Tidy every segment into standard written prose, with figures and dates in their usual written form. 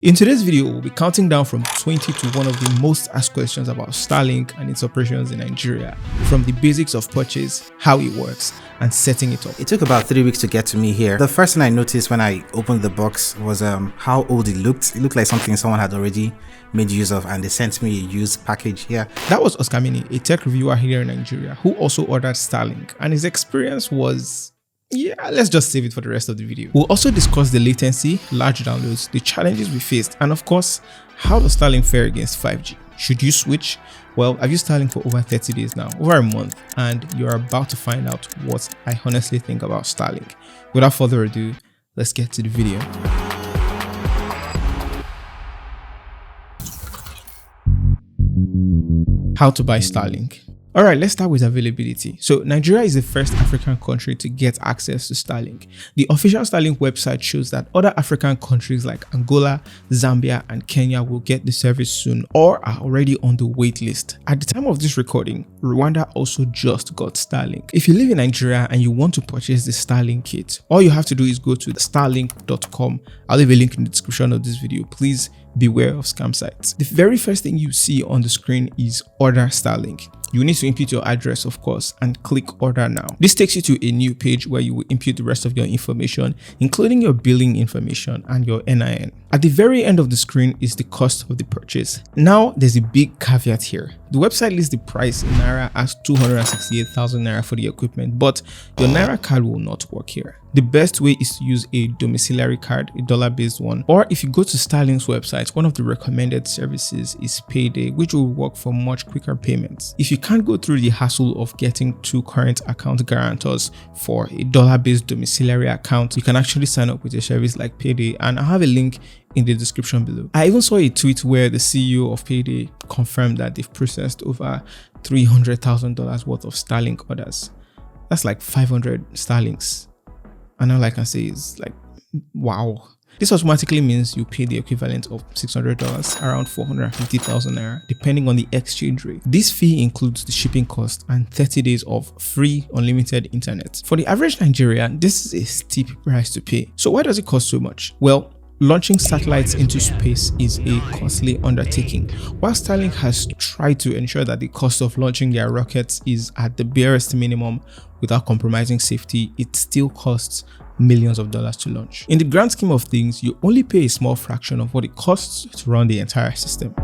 In today's video, we'll be counting down from 20 to one of the most asked questions about Starlink and its operations in Nigeria, from the basics of purchase, how it works, and setting it up. It took about 3 weeks to get to me here. The first thing I noticed when I opened the box was how old it looked. It looked like something someone had already made use of, and they sent me a used package here. That was Oscar Mini, a tech reviewer here in Nigeria, who also ordered Starlink, and his experience was... yeah, let's just save it for the rest of the video. We'll also discuss the latency, large downloads, the challenges we faced, and of course, how does Starlink fare against 5G? Should you switch? Well, I've used Starlink for over 30 days now, over a month, and you're about to find out what I honestly think about Starlink. Without further ado, let's get to the video. How to buy Starlink. Alright, let's start with availability. So Nigeria is the first African country to get access to Starlink. The official Starlink website shows that other African countries like Angola, Zambia, and Kenya will get the service soon or are already on the wait list. At the time of this recording, Rwanda also just got Starlink. If you live in Nigeria and you want to purchase the Starlink kit, all you have to do is go to starlink.com. I'll leave a link in the description of this video. Please beware of scam sites. The very first thing you see on the screen is order Starlink. You need to input your address, of course, and click order now. This takes you to a new page where you will input the rest of your information, including your billing information and your NIN. At the very end of the screen is the cost of the purchase. Now, there's a big caveat here. The website lists the price in Naira as 268,000 Naira for the equipment, but your Naira card will not work here. The best way is to use a domiciliary card, a dollar-based one, or if you go to Starlink's website, one of the recommended services is Payday, which will work for much quicker payments. If you can't go through the hassle of getting two current account guarantors for a dollar-based domiciliary account, you can actually sign up with a service like Payday, and I'll have a link in the description below. I even saw a tweet where the CEO of Payday confirmed that they've processed over $300,000 worth of Starlink orders. That's like 500 Starlinks. And all I can say is like, wow. This automatically means you pay the equivalent of $600, around 450,000 Naira, depending on the exchange rate. This fee includes the shipping cost and 30 days of free unlimited internet. For the average Nigerian, this is a steep price to pay. So why does it cost so much? Well, launching satellites into space is a costly undertaking. While Starlink has tried to ensure that the cost of launching their rockets is at the barest minimum without compromising safety, it still costs millions of dollars to launch. In the grand scheme of things, you only pay a small fraction of what it costs to run the entire system.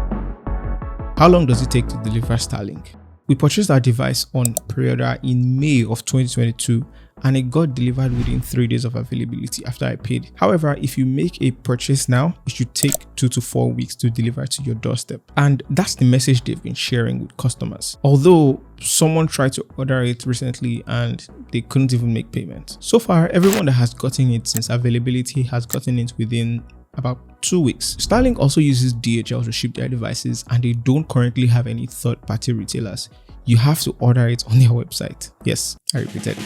How long does it take to deliver Starlink? We purchased our device on pre-order in May of 2022, and it got delivered within 3 days of availability after I paid. However, if you make a purchase now, it should take 2 to 4 weeks to deliver to your doorstep. And that's the message they've been sharing with customers. Although someone tried to order it recently and they couldn't even make payment. So far, everyone that has gotten it since availability has gotten it within about 2 weeks. Starlink also uses DHL to ship their devices, and they don't currently have any third-party retailers. You have to order it on their website. Yes, I repeated.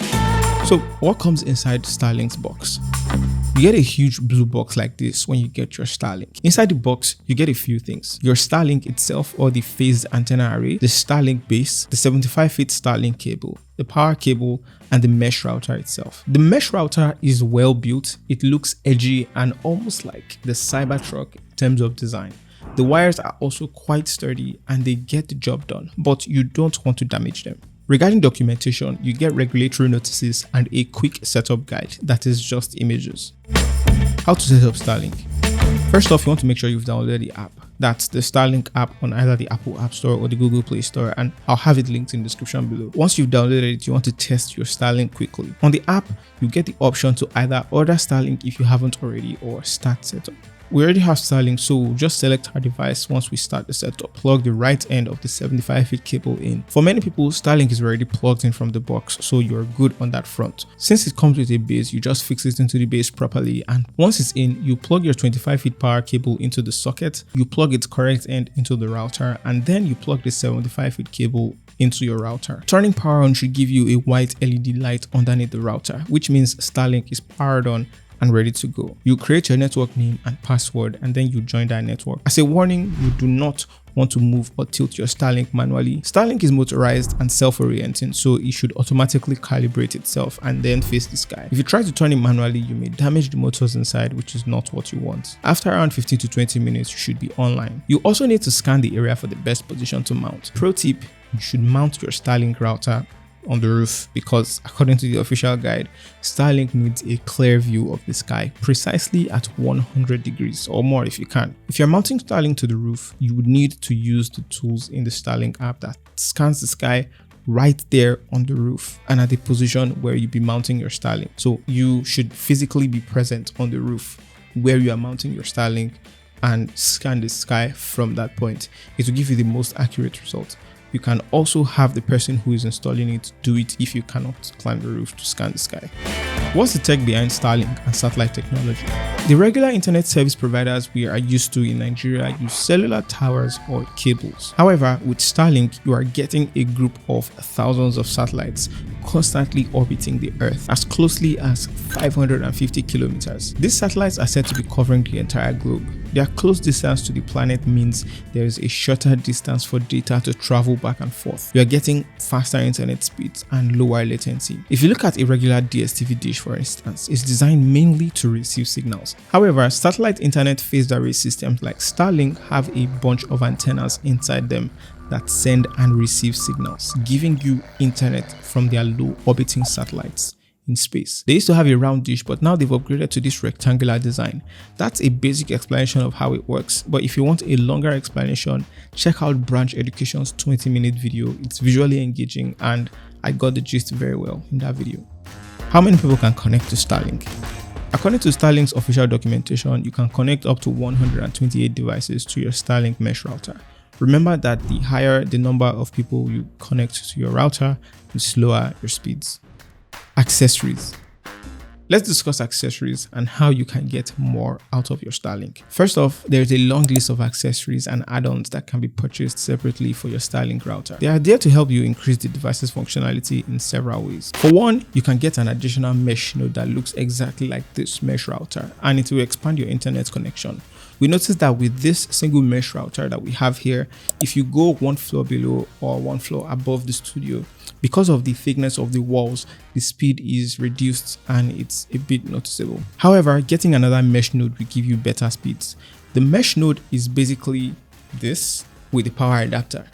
So what comes inside Starlink's box? You get a huge blue box like this when you get your Starlink. Inside the box, you get a few things. Your Starlink itself, or the phased antenna array, the Starlink base, the 75-feet Starlink cable, the power cable, and the mesh router itself. The mesh router is well built. It looks edgy and almost like the Cybertruck in terms of design. The wires are also quite sturdy and they get the job done, but you don't want to damage them. Regarding documentation, you get regulatory notices and a quick setup guide that is just images. How to set up Starlink? First off, you want to make sure you've downloaded the app. That's the Starlink app on either the Apple App Store or the Google Play Store, and I'll have it linked in the description below. Once you've downloaded it, you want to test your Starlink quickly. On the app, you get the option to either order Starlink if you haven't already or start setup. We already have Starlink, so we'll just select our device once we start the setup. Plug the right end of the 75-feet cable in. For many people, Starlink is already plugged in from the box, so you're good on that front. Since it comes with a base, you just fix it into the base properly, and once it's in, you plug your 25-feet power cable into the socket, you plug its correct end into the router, and then you plug the 75-feet cable into your router. Turning power on should give you a white LED light underneath the router, which means Starlink is powered on and ready to go. You create your network name and password, and then you join that network. As a warning, you do not want to move or tilt your Starlink manually. Starlink is motorized and self-orienting, so it should automatically calibrate itself and then face the sky. If you try to turn it manually, you may damage the motors inside, which is not what you want. After around 15 to 20 minutes, you should be online. You also need to scan the area for the best position to mount. Pro tip, you should mount your Starlink router on the roof because according to the official guide, Starlink needs a clear view of the sky precisely at 100 degrees or more if you can. If you're mounting Starlink to the roof, you would need to use the tools in the Starlink app that scans the sky right there on the roof and at the position where you'll be mounting your Starlink. So you should physically be present on the roof where you are mounting your Starlink and scan the sky from that point. It will give you the most accurate result. You can also have the person who is installing it do it if you cannot climb the roof to scan the sky. What's the tech behind Starlink and satellite technology? The regular internet service providers we are used to in Nigeria use cellular towers or cables. However, with Starlink, you are getting a group of thousands of satellites constantly orbiting the Earth as closely as 550 kilometers. These satellites are said to be covering the entire globe. Their close distance to the planet means there is a shorter distance for data to travel back and forth. You are getting faster internet speeds and lower latency. If you look at a regular DSTV dish, for instance, it's designed mainly to receive signals. However, satellite internet phased array systems like Starlink have a bunch of antennas inside them that send and receive signals, giving you internet from their low orbiting satellites in space. They used to have a round dish, but now they've upgraded to this rectangular design. That's a basic explanation of how it works, but if you want a longer explanation, check out Branch Education's 20-minute video. It's visually engaging and I got the gist very well in that video. How many people can connect to Starlink? According to Starlink's official documentation, you can connect up to 128 devices to your Starlink mesh router. Remember that the higher the number of people you connect to your router, the slower your speeds. Accessories. Let's discuss accessories and how you can get more out of your Starlink. First off, there's a long list of accessories and add-ons that can be purchased separately for your Starlink router. They are there to help you increase the device's functionality in several ways. For one, you can get an additional mesh node that looks exactly like this mesh router, and it will expand your internet connection. We noticed that with this single mesh router that we have here, if you go one floor below or one floor above the studio, because of the thickness of the walls, the speed is reduced and it's a bit noticeable. However, getting another mesh node will give you better speeds. The mesh node is basically this with the power adapter.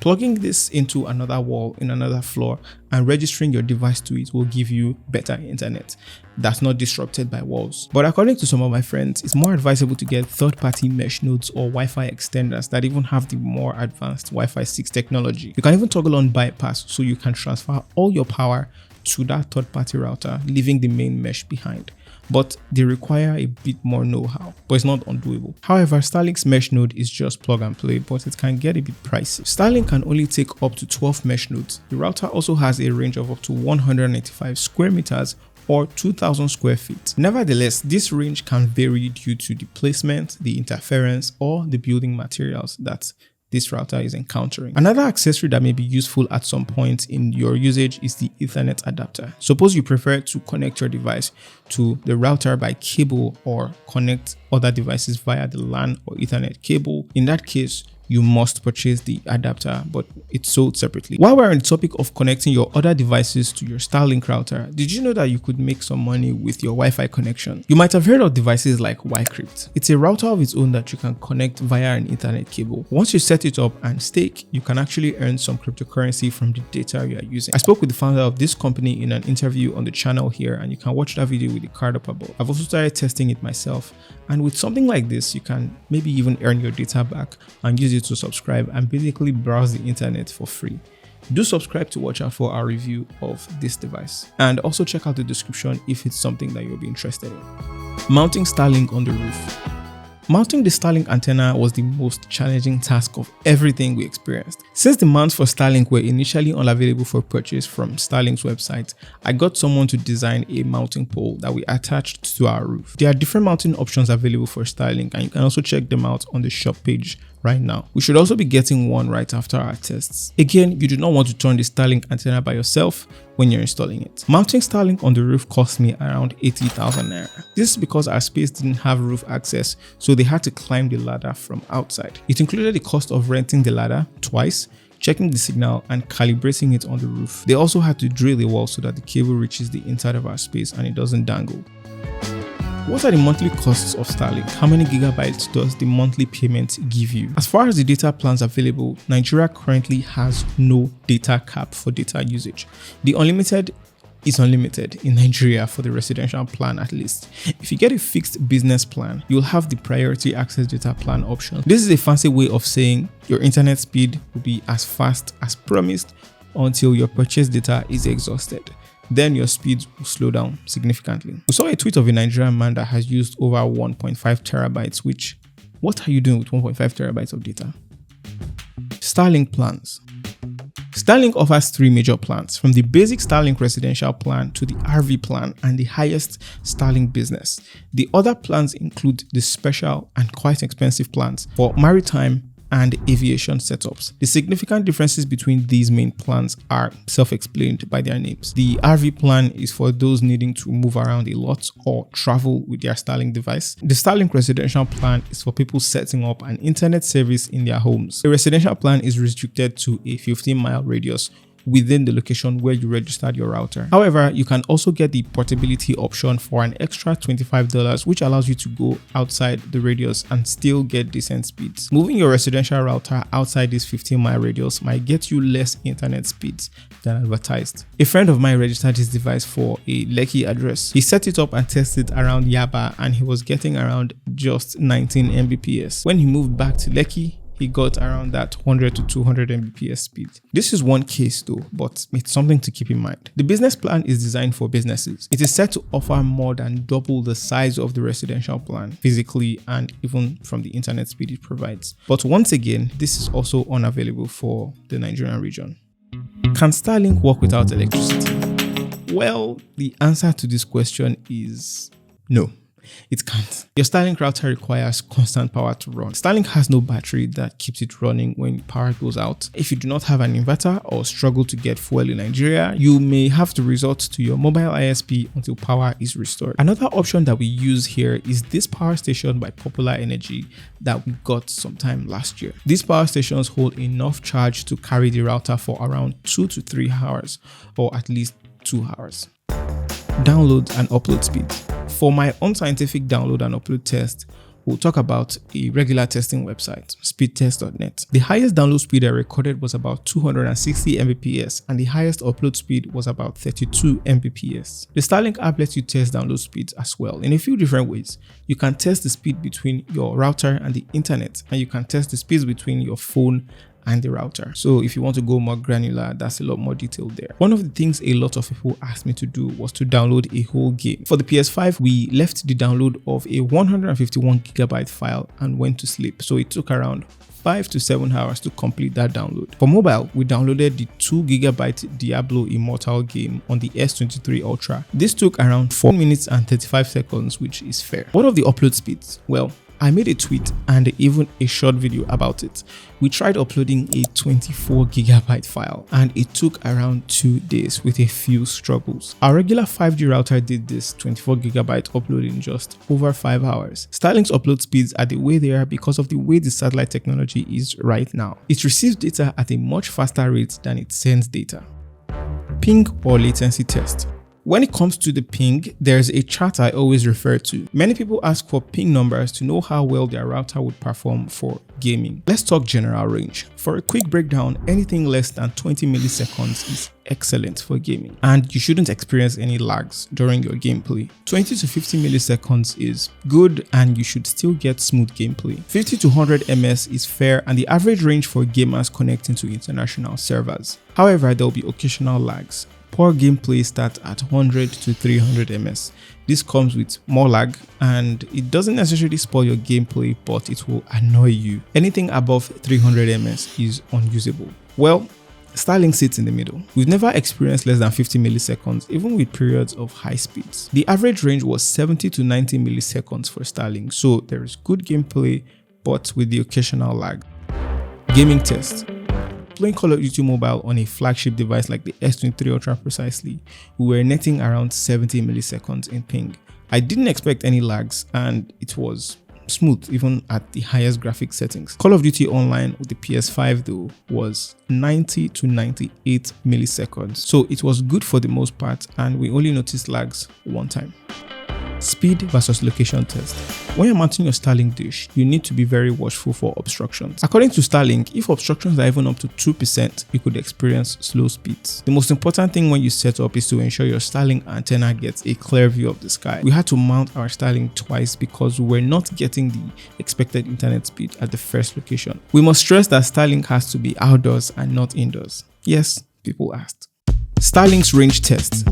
Plugging this into another wall in another floor and registering your device to it will give you better internet that's not disrupted by walls. But according to some of my friends, it's more advisable to get third-party mesh nodes or Wi-Fi extenders that even have the more advanced Wi-Fi 6 technology. You can even toggle on bypass so you can transfer all your power to that third-party router, leaving the main mesh behind. But they require a bit more know-how, but it's not undoable. However, Starlink's mesh node is just plug and play, but it can get a bit pricey. Starlink can only take up to 12 mesh nodes. The router also has a range of up to 195 square meters or 2,000 square feet. Nevertheless, this range can vary due to the placement, the interference, or the building materials that this router is encountering. Another accessory that may be useful at some point in your usage is the Ethernet adapter. Suppose you prefer to connect your device to the router by cable or connect other devices via the LAN or Ethernet cable. In that case, you must purchase the adapter, but it's sold separately. While we're on the topic of connecting your other devices to your Starlink router, did you know that you could make some money with your Wi-Fi connection? You might have heard of devices like Ycrypt. It's a router of its own that you can connect via an Ethernet cable. Once you set it up and stake, you can actually earn some cryptocurrency from the data you are using. I spoke with the founder of this company in an interview on the channel here, and you can watch that video with the card up above. I've also started testing it myself, and with something like this, you can maybe even earn your data back and use it to subscribe and basically browse the internet for free. Do subscribe to watch out for our review of this device, and also check out the description if it's something that you'll be interested in. Mounting Starlink on the roof. Mounting the Starlink antenna was the most challenging task of everything we experienced. Since the mounts for Starlink were initially unavailable for purchase from Starlink's website, I got someone to design a mounting pole that we attached to our roof. There are different mounting options available for Starlink, and you can also check them out on the shop page right now. We should also be getting one right after our tests. Again, you do not want to turn the Starlink antenna by yourself. when you're installing it. Mounting Starlink on the roof cost me around 80,000 naira. This is because our space didn't have roof access, so they had to climb the ladder from outside. It included the cost of renting the ladder twice, checking the signal, and calibrating it on the roof. They also had to drill a wall so that the cable reaches the inside of our space and it doesn't dangle. What are the monthly costs of Starlink? How many gigabytes does the monthly payment give you? As far as the data plans available, Nigeria currently has no data cap for data usage. The unlimited is unlimited in Nigeria for the residential plan at least. If you get a fixed business plan, you'll have the priority access data plan option. This is a fancy way of saying your internet speed will be as fast as promised until your purchase data is exhausted. Then your speed will slow down significantly. We saw a tweet of a Nigerian man that has used over 1.5 terabytes, which, what are you doing with 1.5 terabytes of data? Starlink plans. Starlink offers three major plans, from the basic Starlink residential plan to the RV plan and the highest Starlink business. The other plans include the special and quite expensive plans for maritime and aviation setups. The significant differences between these main plans are self-explained by their names. The RV plan is for those needing to move around a lot or travel with their Starlink device. The Starlink residential plan is for people setting up an internet service in their homes. The residential plan is restricted to a 15-mile radius within the location where you registered your router. However, you can also get the portability option for an extra $25, which allows you to go outside the radius and still get decent speeds. Moving your residential router outside this 15-mile radius might get you less internet speeds than advertised. A friend of mine registered his device for a Lekki address. He set it up and tested around Yaba and he was getting around just 19 Mbps. When he moved back to Lekki, he got around that 100 to 200 Mbps speed. This is one case though, but it's something to keep in mind. The business plan is designed for businesses. It is set to offer more than double the size of the residential plan, physically and even from the internet speed it provides. But once again, this is also unavailable for the Nigerian region. Can Starlink work without electricity? Well, the answer to this question is no. It can't. Your Starlink router requires constant power to run. Starlink has no battery that keeps it running when power goes out. If you do not have an inverter or struggle to get fuel in Nigeria, you may have to resort to your mobile ISP until power is restored. Another option that we use here is this power station by Popular Energy that we got sometime last year. These power stations hold enough charge to carry the router for around 2 to 3 hours, or at least 2 hours. Download and upload speeds. For my unscientific download and upload test, we'll talk about a regular testing website, speedtest.net. The highest download speed I recorded was about 260 Mbps and the highest upload speed was about 32 Mbps. The Starlink app lets you test download speeds as well in a few different ways. You can test the speed between your router and the internet, and you can test the speeds between your phone and the router. So if you want to go more granular, that's a lot more detailed there. One of the things a lot of people asked me to do was to download a whole game. For the PS5, we left the download of a 151 gigabyte file and went to sleep. So it took around 5 to 7 hours to complete that download. For mobile, we downloaded the 2 gigabyte Diablo Immortal game on the S23 Ultra. This took around 4 minutes and 35 seconds, which is fair. What of the upload speeds? Well, I made a tweet and even a short video about it. We tried uploading a 24 gigabyte file and it took around 2 days with a few struggles. Our regular 5G router did this 24 gigabyte upload in just over 5 hours. Starlink's upload speeds are the way they are because of the way the satellite technology is right now. It receives data at a much faster rate than it sends data. Ping or latency test. When it comes to the ping, there's a chart I always refer to. Many people ask for ping numbers to know how well their router would perform for gaming. Let's talk general range. For a quick breakdown, anything less than 20 milliseconds is excellent for gaming, and you shouldn't experience any lags during your gameplay. 20 to 50 milliseconds is good and you should still get smooth gameplay. 50 to 100 ms is fair and the average range for gamers connecting to international servers. However, there will be occasional lags. Poor gameplay starts at 100 to 300 ms. This comes with more lag and it doesn't necessarily spoil your gameplay, but it will annoy you. Anything above 300 ms is unusable. Well, Starlink sits in the middle. We've never experienced less than 50 milliseconds, even with periods of high speeds. The average range was 70 to 90 milliseconds for Starlink, so there is good gameplay, but with the occasional lag. Gaming test. Playing Call of Duty Mobile on a flagship device like the S23 Ultra precisely, we were netting around 70 milliseconds in ping. I didn't expect any lags and it was smooth even at the highest graphics settings. Call of Duty Online with the PS5 though was 90 to 98 milliseconds, so it was good for the most part and we only noticed lags one time. Speed versus location test. When you're mounting your Starlink dish, you need to be very watchful for obstructions. According to Starlink, if obstructions are even up to 2%, you could experience slow speeds. The most important thing when you set up is to ensure your Starlink antenna gets a clear view of the sky. We had to mount our Starlink twice because we were not getting the expected internet speed at the first location. We must stress that Starlink has to be outdoors and not indoors. Yes, people asked. Starlink's range test.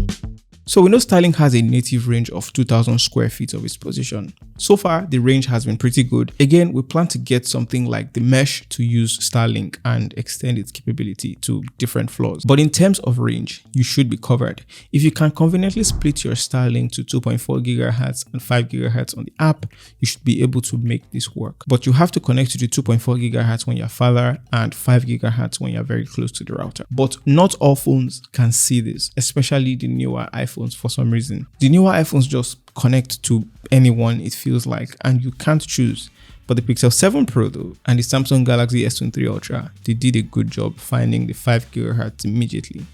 So we know Starlink has a native range of 2,000 square feet of its position. So far, the range has been pretty good. Again, we plan to get something like the mesh to use Starlink and extend its capability to different floors. But in terms of range, you should be covered. If you can conveniently split your Starlink to 2.4 gigahertz and 5 gigahertz on the app, you should be able to make this work. But you have to connect to the 2.4 gigahertz when you're farther and 5 gigahertz when you're very close to the router. But not all phones can see this, especially the newer iPhones for some reason. The newer iPhones just connect to anyone it feels like and you can't choose. But the Pixel 7 Pro though and the Samsung Galaxy S23 Ultra, they did a good job finding the 5 GHz immediately.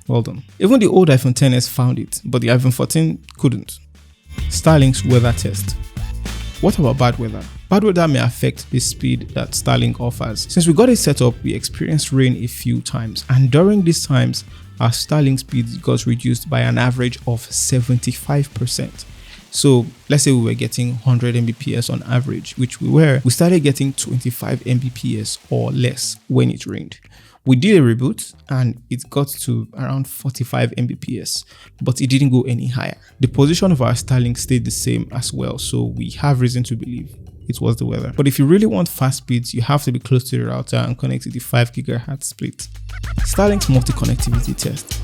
Well done. Even the old iPhone XS found it, but the iPhone 14 couldn't. Starlink's weather test. What about bad weather? Bad weather may affect the speed that Starlink offers. Since we got it set up, we experienced rain a few times, and during these times, our Starlink speed got reduced by an average of 75%. So let's say we were getting 100 Mbps on average, which we started getting 25 Mbps or less when it rained. We did a reboot and it got to around 45 Mbps, but it didn't go any higher. The position of our Starlink stayed the same as well, so we have reason to believe it was the weather. But if you really want fast speeds, you have to be close to the router and connect to the 5 GHz split. Starlink's multi-connectivity test.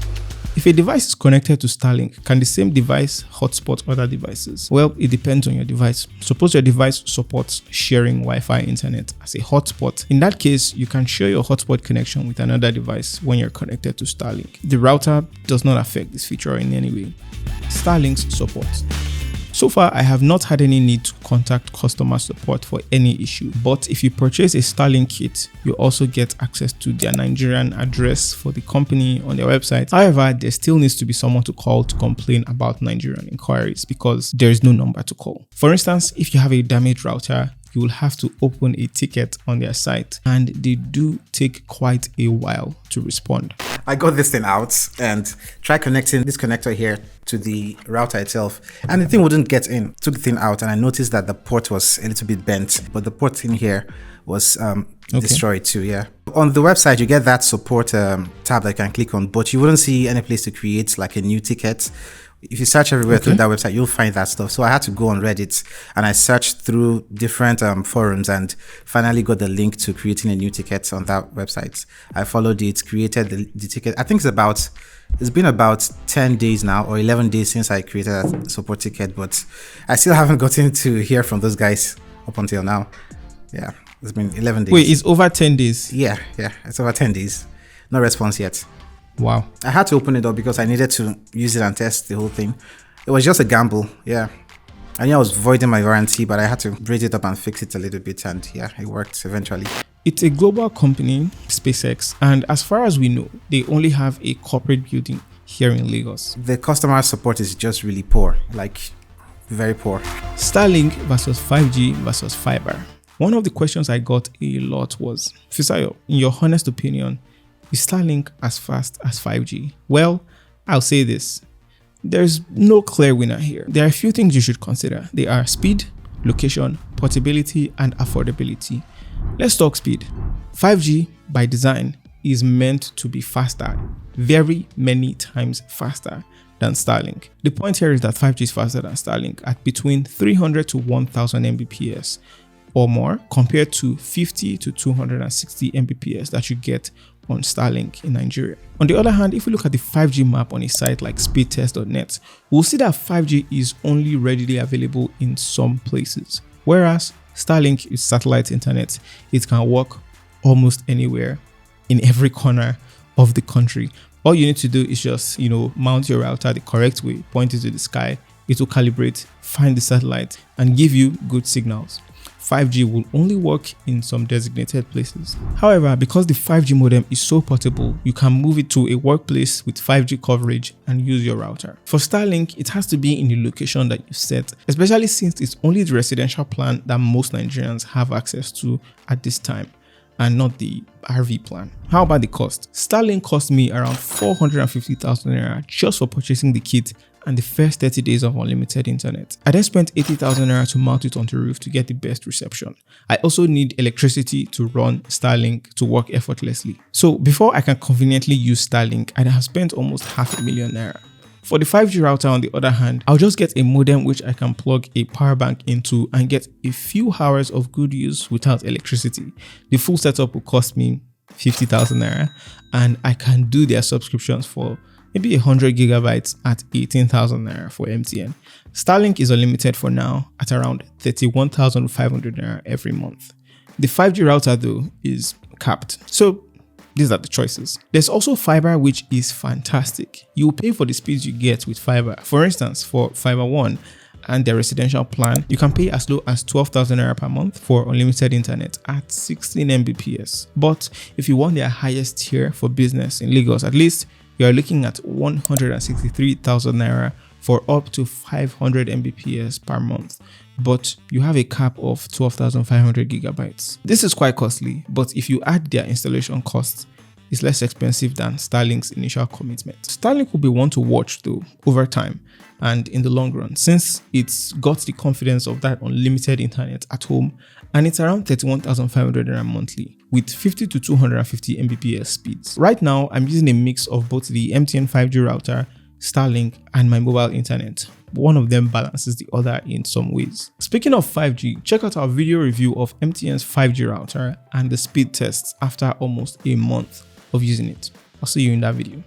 If a device is connected to Starlink, can the same device hotspot other devices? Well, it depends on your device. Suppose your device supports sharing Wi-Fi internet as a hotspot. In that case, you can share your hotspot connection with another device when you're connected to Starlink. The router does not affect this feature in any way. Starlink's support. So far, I have not had any need to contact customer support for any issue, but if you purchase a Starlink kit, you also get access to their Nigerian address for the company on their website. However, there still needs to be someone to call to complain about Nigerian inquiries because there is no number to call. For instance, if you have a damaged router, you will have to open a ticket on their site and they do take quite a while to respond. I got this thing out and tried connecting this connector here to the router itself, and the thing wouldn't get in. Took the thing out and I noticed that the port was a little bit bent, but the port in here was destroyed too. Yeah, on the website you get that support tab that you can click on, but you wouldn't see any place to create like a new ticket. If you search everywhere through that website, you'll find that stuff. So I had to go on Reddit and I searched through different forums and finally got the link to creating a new ticket on that website. I followed it, created the ticket. I think it's been about 10 days now or 11 days since I created that support ticket, but I still haven't gotten to hear from those guys up until now. Yeah, it's been 11 days. Wait, it's over 10 days? Yeah, it's over 10 days. No response yet. Wow. I had to open it up because I needed to use it and test the whole thing. It was just a gamble. Yeah. I knew I was voiding my warranty, but I had to braid it up and fix it a little bit. And yeah, it worked eventually. It's a global company, SpaceX. And as far as we know, they only have a corporate building here in Lagos. The customer support is just really poor, like very poor. Starlink versus 5G versus Fibre. One of the questions I got a lot was, Fisayo, in your honest opinion, is Starlink as fast as 5G? Well, I'll say this. There's no clear winner here. There are a few things you should consider. They are speed, location, portability, and affordability. Let's talk speed. 5G, by design, is meant to be faster, very many times faster than Starlink. The point here is that 5G is faster than Starlink at between 300 to 1000 Mbps or more compared to 50 to 260 Mbps that you get on Starlink in Nigeria. On the other hand, if we look at the 5G map on a site like speedtest.net, we'll see that 5G is only readily available in some places, whereas Starlink is satellite internet. It can work almost anywhere in every corner of the country. All you need to do is just, mount your router the correct way, point it to the sky, it will calibrate, find the satellite, and give you good signals. 5G will only work in some designated places. However, because the 5G modem is so portable, you can move it to a workplace with 5G coverage and use your router. For Starlink, it has to be in the location that you set, especially since it's only the residential plan that most Nigerians have access to at this time, and not the RV plan. How about the cost? Starlink cost me around 450,000 naira just for purchasing the kit and the first 30 days of unlimited internet. I then spent 80,000 naira to mount it on the roof to get the best reception. I also need electricity to run Starlink to work effortlessly. So before I can conveniently use Starlink, I'd have spent almost 500,000 naira. For the 5G router, on the other hand, I'll just get a modem which I can plug a power bank into and get a few hours of good use without electricity. The full setup will cost me 50,000 naira, and I can do their subscriptions for maybe 100 gigabytes at 18,000 naira for MTN. Starlink is unlimited for now at around 31,500 naira every month. The 5G router though is capped. So these are the choices. There's also Fibre, which is fantastic. You pay for the speeds you get with Fibre. For instance, for Fibre 1 and their residential plan, you can pay as low as 12,000 naira per month for unlimited internet at 16 Mbps. But if you want their highest tier for business in Lagos, at least you are looking at 163,000 naira for up to 500 Mbps per month. But you have a cap of 12,500 gigabytes. This is quite costly, but if you add their installation costs, it's less expensive than Starlink's initial commitment. Starlink will be one to watch though over time and in the long run, since it's got the confidence of that unlimited internet at home, and it's around 31,500 naira monthly with 50 to 250 Mbps speeds. Right now, I'm using a mix of both the MTN 5G router, Starlink, and my mobile internet. One of them balances the other in some ways. Speaking of 5G, check out our video review of MTN's 5G router and the speed tests after almost a month of using it. I'll see you in that video.